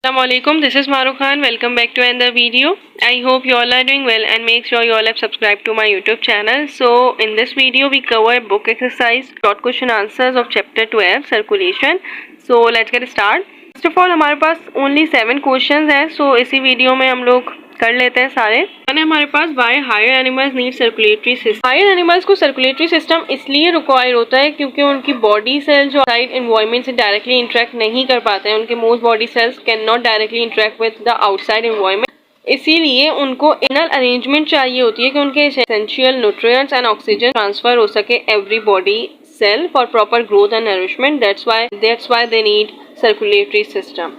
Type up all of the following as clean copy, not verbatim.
Assalamualaikum, this is Maru Khan. Welcome back to another video. I hope you all are doing well and make sure you all have subscribed to my YouTube channel. So in this video we cover book exercise, short question answers of chapter 12 circulation. So let's get started. First of all हमारे पास only 7 questions हैं. So इसी video में हम लोग कर लेते हैं सारे। हमारे पास why higher animals need circulatory system। Higher animals को सर्कुलेटरी सिस्टम इसलिए रिक्वायर होता है क्योंकि उनकी बॉडी सेल जो आउटसाइड एनवायरनमेंट से डायरेक्टली इंटरेक्ट नहीं कर पाते हैं। उनके most body cells can not directly interact with the outside environment, इसीलिए उनको इनर अरेंजमेंट चाहिए होती है कि उनके essential nutrients and oxygen transfer हो सके every body cell for proper growth and nourishment. That's why they need circulatory system.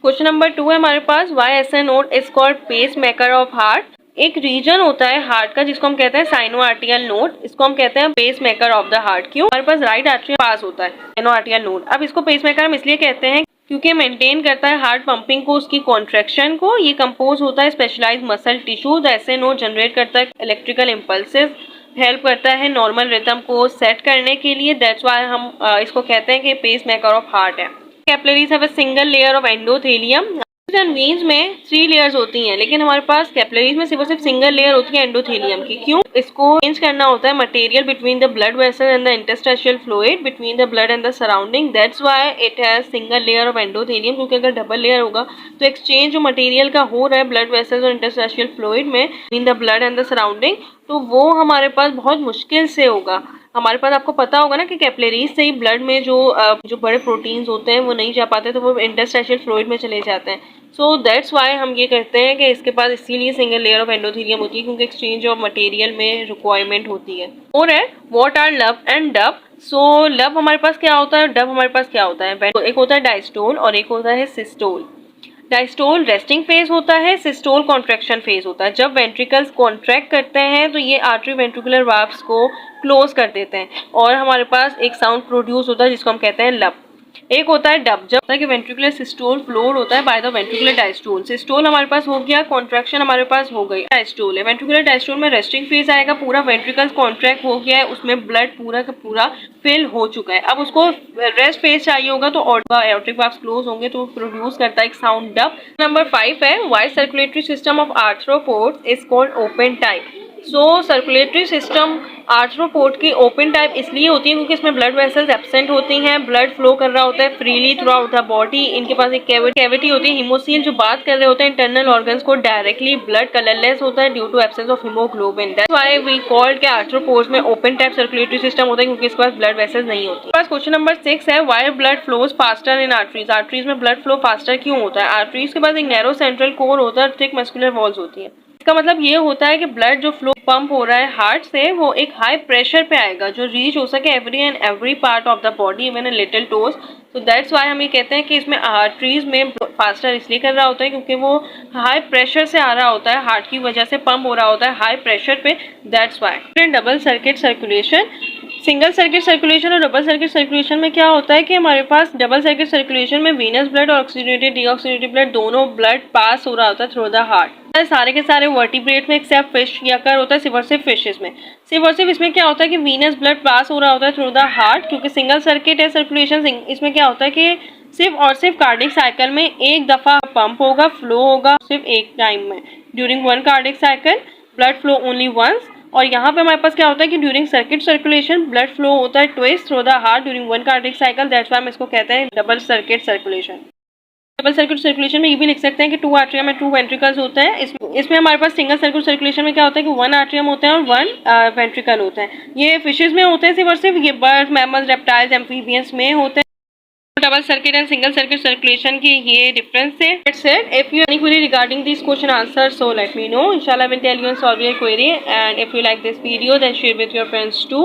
Question number 2 है हमारे पास, why S A node is called pacemaker of heart. एक रीजन होता है heart का जिसको हम कहते हैं साइनो आर्टियल नोड, इसको हम कहते हैं pacemaker of the heart. क्यों? हमारे पास राइट आर्टरी पास होता है साइनो आर्टियल नोड। अब इसको पेस मेकर हम इसलिए कहते हैं क्योंकि मेंटेन करता है हार्ट पंपिंग को, उसकी कॉन्ट्रैक्शन को। ये कंपोज होता है स्पेशलाइज मसल टिश्यू। ऐसे नोड जनरेट करता है इलेक्ट्रिकल इम्पल्सिव, हेल्प करता है नॉर्मल रिदम को सेट करने के लिए। दैट्स व्हाई हम इसको कहते हैं कि पेस मेकर ऑफ हार्ट है। Capillaries have a single layer of endothelium. Veins में 3 लेयर्स होती हैं, लेकिन हमारे पास कैपिलरीज में सिर्फ सिंगल लेयर होती है एंडोथेलियम की। क्यों? इसको चेंज करना होता है material between the blood vessel and the interstitial fluid between the blood and the surrounding. That's why it has single layer of endothelium, क्योंकि अगर डबल लेयर होगा तो एक्सचेंज जो मटेरियल का हो रहा है ब्लड वेसल्स और इंटरस्टिशियल फ्लूइड में between the blood and the surrounding, तो वो हमारे पास बहुत मुश्किल से होगा। हमारे पास आपको पता होगा ना कि कैपिलरीज से ही ब्लड में जो बड़े प्रोटीन्स होते हैं वो नहीं जा पाते, तो वो इंटरस्टिशियल फ्लूइड में चले जाते हैं। सो दैट्स वाई हम ये कहते हैं कि इसके पास इसीलिए सिंगल लेयर ऑफ एंडोथेलियम होती है, क्योंकि एक्सचेंज ऑफ मटेरियल में रिक्वायरमेंट होती है। और है व्हाट आर लब एंड डब। सो लब हमारे पास क्या होता है, डब हमारे पास क्या होता है। एक होता है डायस्टोल और एक होता है सिस्टोल। डायस्टोल रेस्टिंग फेज होता है, सिस्टोल कॉन्ट्रैक्शन फेज होता है। जब वेंट्रिकल्स कॉन्ट्रैक्ट करते हैं तो ये आर्टरी वेंट्रिकुलर वाल्व्स को क्लोज कर देते हैं और हमारे पास एक साउंड प्रोड्यूस होता है जिसको हम कहते हैं लब। एक होता है डब, जब तक वेंट्रिकुलर सिस्टोल फ्लोड होता है by the ventricular diastole. Systole हमारे पास हो गया, कॉन्ट्रैक्शन हमारे पास हो गई। डायस्टोल है, वेंट्रिकुलर डायस्टोल में रेस्टिंग फेज आएगा, पूरा वेंट्रिकल्स कॉन्ट्रैक्ट हो गया है, उसमें ब्लड पूरा का पूरा फिल हो चुका है। अब उसको रेस्ट फेज चाहिए होगा तो एओर्टिक वाल्व्स क्लोज होंगे तो प्रोड्यूस करता है एक साउंड डब। नंबर 5 है why circulatory system of arthropods is called open type. So circulatory system arthropod की ओपन टाइप इसलिए होती है क्योंकि इसमें ब्लड वेसल्स एब्सेंट होती हैं, ब्लड फ्लो कर रहा होता है freely through out the body. इनके पास एक कैविटी होती है, हीमोसील जो बात कर रहे होते हैं इंटरनल ऑर्गन्स को डायरेक्टली। ब्लड कलरलेस होता है due to absence of haemoglobin. That's why we called के आर्थ्रोपोड्स में ओपन टाइप सर्कुलेटरी सिस्टम होता है, क्योंकि इसके पास ब्लड वेसल्स नहीं होती। पास क्वेश्चन नंबर 6 है why blood flows faster in arteries. Arteries में ब्लड फ्लो फास्टर क्यों होता है? आर्टरीज के पास एक नैरो सेंट्रल कोर होता है, थिक मस्कुलर वॉल्स होती है। इसका मतलब ये होता है कि ब्लड जो फ्लो पंप हो रहा है हार्ट से वो एक हाई प्रेशर पे आएगा जो रीच हो सके every part of the body even a little toes. तो दैट्स व्हाई हम ये कहते हैं कि इसमें आर्टरीज में फास्टर इसलिए कर रहा होता है क्योंकि वो हाई प्रेशर से आ रहा होता है, हार्ट की वजह से पंप हो रहा होता है हाई प्रेशर पे। That's why double circuit circulation, single circuit circulation और डबल सर्किट सर्कुलेशन में क्या होता है कि हमारे पास डबल सर्किट सर्कुलेशन में वीनस ब्लड और ऑक्सीजनेटेड डीऑक्सीजनेटेड ब्लड दोनों ब्लड पास हो रहा होता है थ्रू द हार्ट। सारे के सारे वर्टिब्रेट में एक्सेप्ट फिश या कर होता है, सिर्फ और सिर्फ फिशेस में। सिर्फ और सिर्फ इसमें क्या होता है कि वीनस ब्लड पास हो रहा होता है थ्रू द हार्ट, क्योंकि सिंगल सर्किट है सर्कुलेशन। इसमें क्या होता है कि सिर्फ और सिर्फ कार्डिक साइकिल में एक दफा पंप होगा, फ्लो होगा सिर्फ एक टाइम में। During one cardiac cycle blood flow only once. और यहाँ पे हमारे पास क्या होता है कि during circuit circulation blood flow होता है twice through the heart during one cardiac cycle. That's why हम इसको कहते हैं double circuit circulation. Double circuit circulation में ये भी लिख सकते हैं कि 2 आर्ट्रियम में 2 वेंट्रिकल्स होते हैं। इसमें हमारे पास सिंगल सर्किट सर्कुलेशन में क्या होता है कि 1 आर्ट्रियम होते हैं और 1 वेंट्रिकल होते हैं। ये फिशेज में होते हैं सिर्फ और सिर्फ, ये बर्ड्स, मैमल्स, रेप्टाइल्स, एम्फीबियंस में होते हैं। Double circuit and single circuit circulation की ये डिफरेंस है। That's it. If you have any query regarding these question answers, so let me know. Inshallah, I will tell you and solve your query. And if you like this video, then share with your friends too.